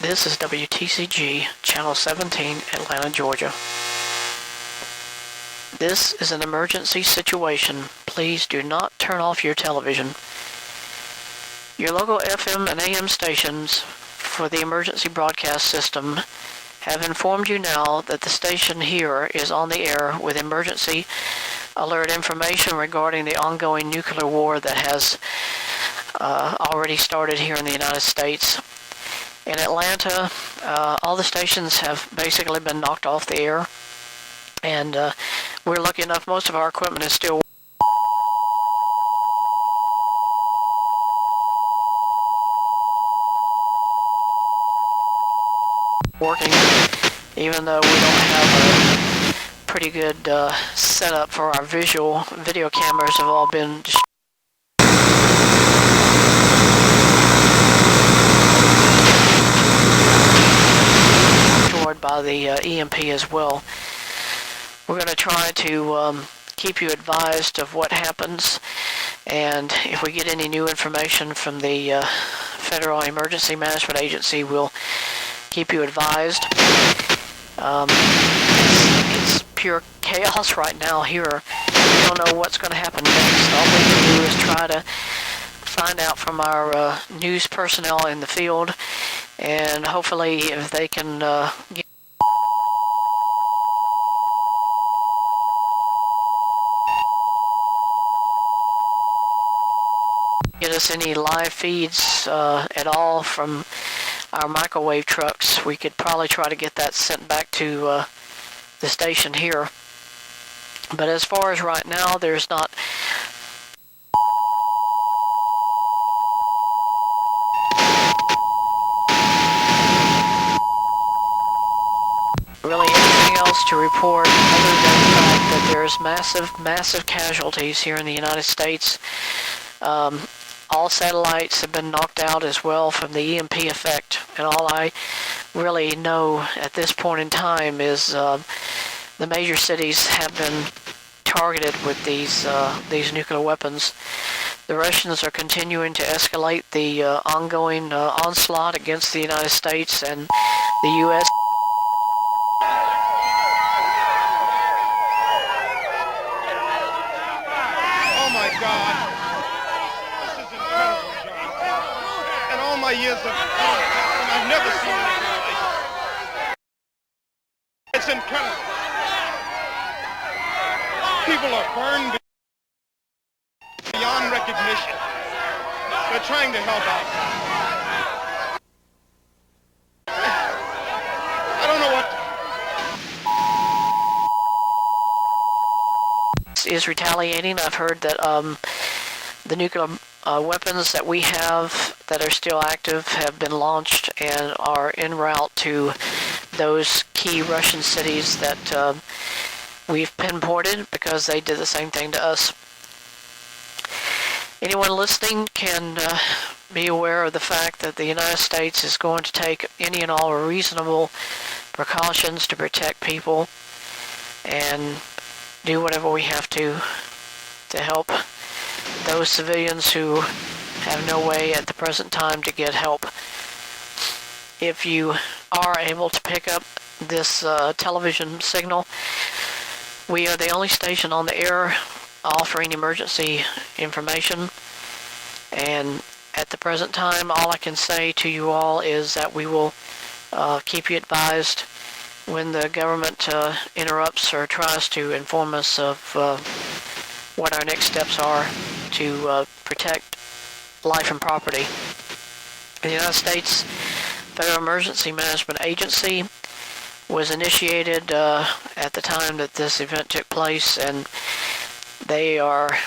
This is WTCG, Channel 17, Atlanta, Georgia. This is an emergency situation. Please do not turn off your television. Your local FM and AM stations for the emergency broadcast system have informed you now that the station here is on the air with emergency alert information regarding the ongoing nuclear war that has already started here in the United States. In Atlanta, all the stations have basically been knocked off the air, and we're lucky enough most of our equipment is still working, even though we don't have a pretty good setup for our video cameras have all been destroyed by the EMP as well. We're going to try to keep you advised of what happens, and if we get any new information from the Federal Emergency Management Agency, we'll keep you advised. It's pure chaos right now here. We don't know what's going to happen next. All we can do is try to find out from our news personnel in the field, and hopefully if they can get us any live feeds at all from our microwave trucks, we could probably try to get that sent back to the station here. But as far as right now, there's not really anything else to report other than the fact that there's massive casualties here in the United States. All satellites have been knocked out as well from the EMP effect, and all I really know at this point in time is the major cities have been targeted with these nuclear weapons. The Russians are continuing to escalate the ongoing onslaught against the United States, and the U.S. Oh my God. My years of I've never seen anything like it. It's incredible. People are burned beyond recognition. They're trying to help out. I don't know what is retaliating. I've heard that the nuclear weapons that we have that are still active have been launched and are en route to those key Russian cities that we've pinpointed because they did the same thing to us. Anyone listening can be aware of the fact that the United States is going to take any and all reasonable precautions to protect people and do whatever we have to help those civilians who have no way at the present time to get help. If you are able to pick up this television signal, we are the only station on the air offering emergency information, and at the present time all I can say to you all is that we will keep you advised when the government interrupts or tries to inform us of what our next steps are to protect life and property. The United States Federal Emergency Management Agency was initiated at the time that this event took place, and they are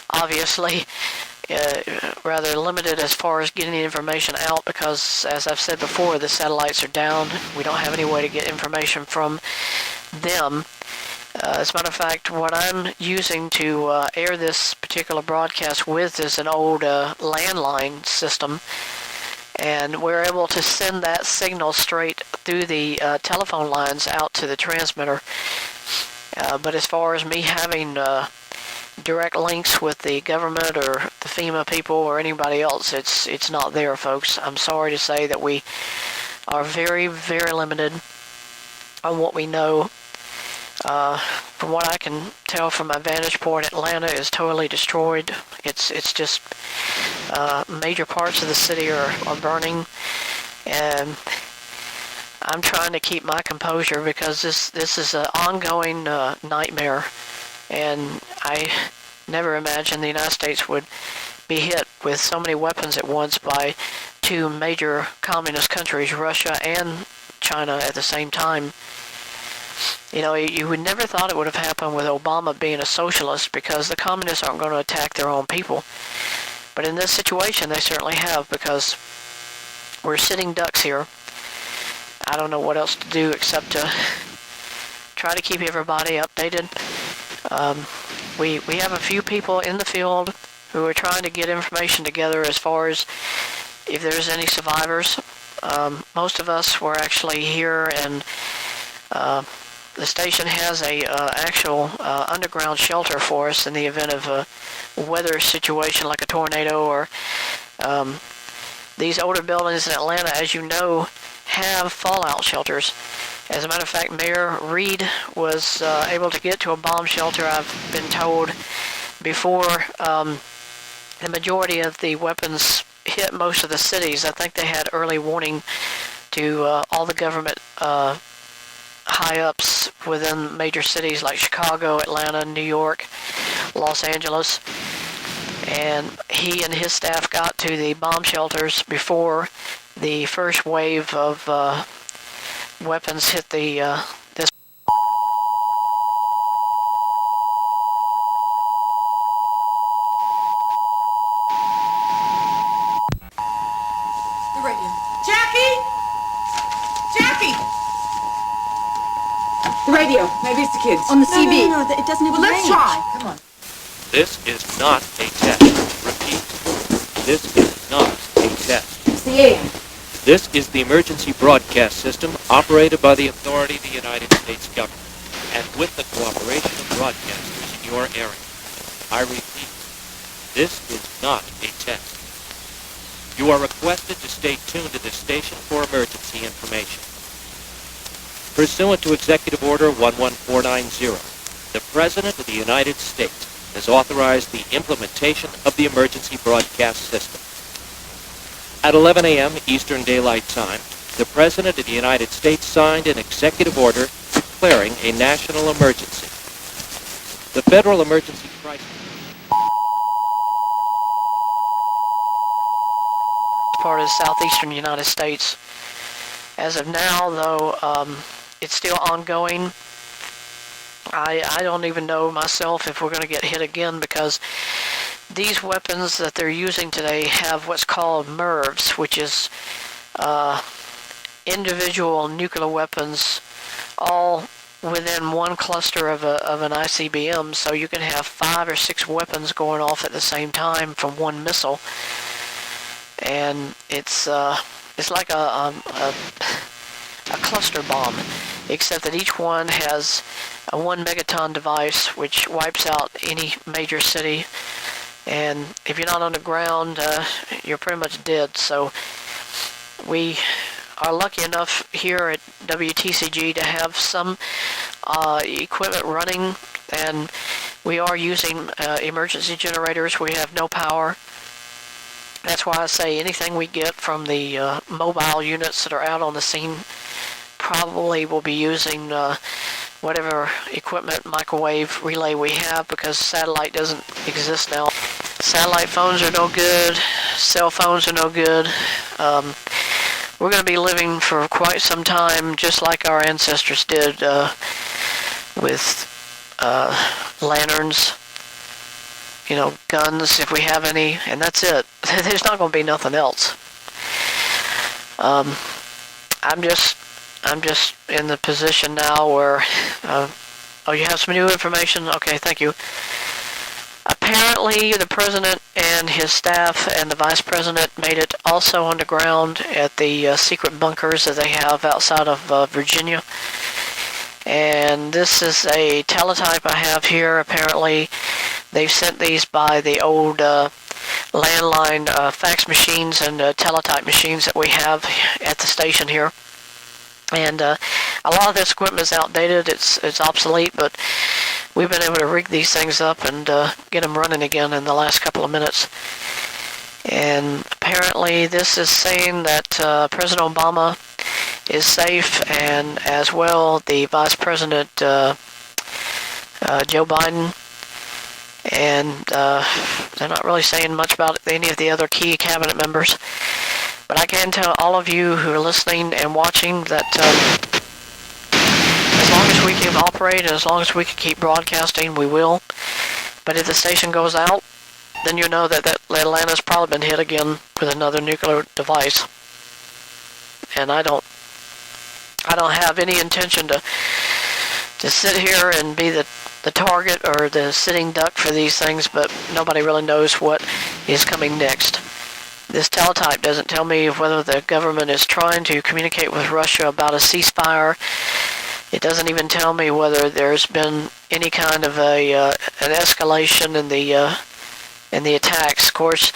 obviously rather limited as far as getting the information out because, as I've said before, the satellites are down. We don't have any way to get information from them. As a matter of fact, what I'm using to air this particular broadcast with is an old landline system, and we're able to send that signal straight through the telephone lines out to the transmitter. But as far as me having direct links with the government or the FEMA people or anybody else. It's not there, folks. I'm sorry to say that we are very, very limited on what we know. From what I can tell from my vantage point, Atlanta is totally destroyed. It's just major parts of the city are burning, and I'm trying to keep my composure because this is an ongoing nightmare, and I never imagined the United States would be hit with so many weapons at once by two major communist countries, Russia and China, at the same time. You know, you would never thought it would have happened with Obama being a socialist, because the communists aren't going to attack their own people. But in this situation, they certainly have, because we're sitting ducks here. I don't know what else to do except to try to keep everybody updated. We have a few people in the field who are trying to get information together as far as if there's any survivors. Most of us were actually here, and the station has a actual underground shelter for us in the event of a weather situation like a tornado, or these older buildings in Atlanta, as you know, have fallout shelters. As a matter of fact, Mayor Reed was able to get to a bomb shelter, I've been told, before the majority of the weapons hit most of the cities. I think they had early warning to all the government high-ups within major cities like Chicago, Atlanta, New York, Los Angeles. And he and his staff got to the bomb shelters before the first wave of weapons hit this. The radio. Jackie! Jackie! The radio. Maybe it's the kids. On the CB. No, it doesn't even Well, let's range. try. Come on. This is not a test. Repeat. This is not a test. It's the AM. This is the emergency broadcast system operated by the authority of the United States government and with the cooperation of broadcasters in your area. I repeat, this is not a test. You are requested to stay tuned to this station for emergency information. Pursuant to Executive Order 11490, the President of the United States has authorized the implementation of the emergency broadcast system. At 11 a.m. Eastern Daylight Time, the President of the United States signed an executive order declaring a national emergency. The Federal Emergency Crisis part of the southeastern United States. As of now, though, it's still ongoing. I don't even know myself if we're going to get hit again, because these weapons that they're using today have what's called MIRVs, which is individual nuclear weapons, all within one cluster of an ICBM. So you can have 5 or 6 weapons going off at the same time from one missile, and it's like a cluster bomb, except that each one has a 1 megaton device which wipes out any major city. And if you're not on the ground, you're pretty much dead. So we are lucky enough here at WTCG to have some equipment running, and we are using emergency generators. We have no power. That's why I say anything we get from the mobile units that are out on the scene probably will be using whatever equipment, microwave relay we have, because satellite doesn't exist now. Satellite phones are no good. Cell phones are no good. We're going to be living for quite some time, just like our ancestors did, with lanterns, guns if we have any, and that's it. There's not going to be nothing else. I'm just in the position now where, oh, you have some new information? Okay, thank you. Apparently, the president and his staff and the vice president made it also underground at the secret bunkers that they have outside of Virginia. And this is a teletype I have here. Apparently, They've sent these by the old landline fax machines and teletype machines that we have at the station here. And a lot of this equipment is outdated. It's obsolete, but we've been able to rig these things up and get them running again in the last couple of minutes. And apparently this is saying that President Obama is safe, and as well the Vice President Joe Biden. And they're not really saying much about any of the other key cabinet members. But I can tell all of you who are listening and watching that as long as we can operate and as long as we can keep broadcasting, we will. But if the station goes out, then you know that Atlanta's probably been hit again with another nuclear device. And I don't have any intention to sit here and be the target or the sitting duck for these things, but nobody really knows what is coming next. This teletype doesn't tell me whether the government is trying to communicate with Russia about a ceasefire. It doesn't even tell me whether there's been any kind of an escalation in the attacks. Of course,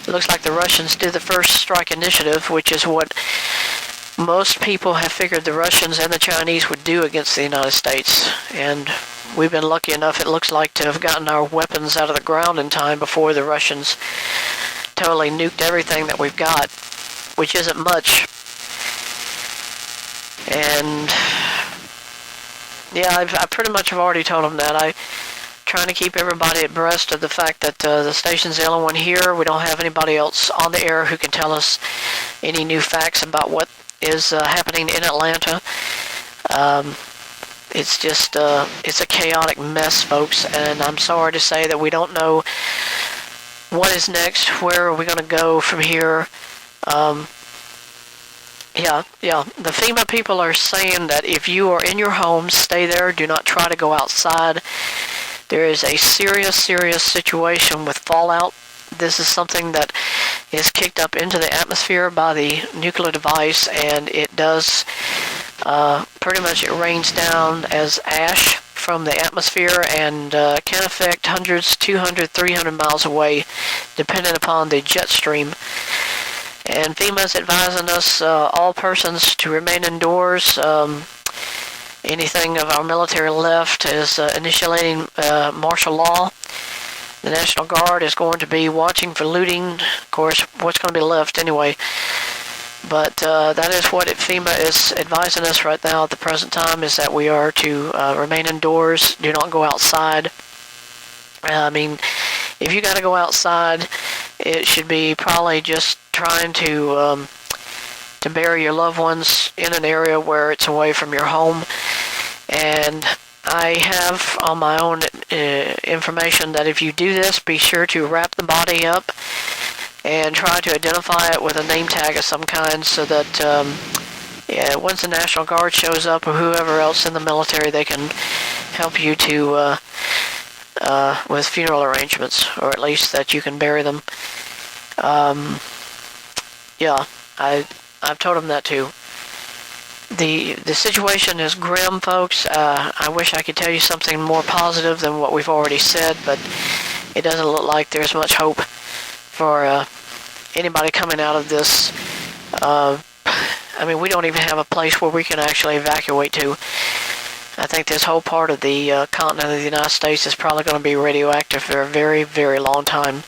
it looks like the Russians did the first strike initiative, which is what most people have figured the Russians and the Chinese would do against the United States. And we've been lucky enough, it looks like, to have gotten our weapons out of the ground in time before the Russians totally nuked everything that we've got, which isn't much. And yeah, I pretty much have already told them that. I'm trying to keep everybody abreast of the fact that the station's the only one here. We don't have anybody else on the air who can tell us any new facts about what is happening in Atlanta. It's just, it's a chaotic mess, folks, and I'm sorry to say that we don't know what is next, where are we going to go from here. Yeah, the FEMA people are saying that if you are in your home, stay there, do not try to go outside. There is a serious situation with fallout. This is something that is kicked up into the atmosphere by the nuclear device, and it does pretty much, it rains down as ash from the atmosphere and can affect hundreds, 200, 300 miles away, depending upon the jet stream. And FEMA is advising us, all persons, to remain indoors. Anything of our military left is initiating martial law. The National Guard is going to be watching for looting. Of course, what's going to be left anyway. But that is what FEMA is advising us right now at the present time, is that we are to remain indoors, do not go outside. I mean, if you got to go outside, it should be probably just trying to bury your loved ones in an area where it's away from your home. And I have on my own information that if you do this, be sure to wrap the body up and try to identify it with a name tag of some kind, so that once the National Guard shows up or whoever else in the military, they can help you to with funeral arrangements, or at least that you can bury them. Yeah, I've told them that too. The situation is grim, folks. I wish I could tell you something more positive than what we've already said, but it doesn't look like there's much hope for anybody coming out of this. I mean, we don't even have a place where we can actually evacuate to. I think this whole part of the continent of the United States is probably going to be radioactive for a very, very long time.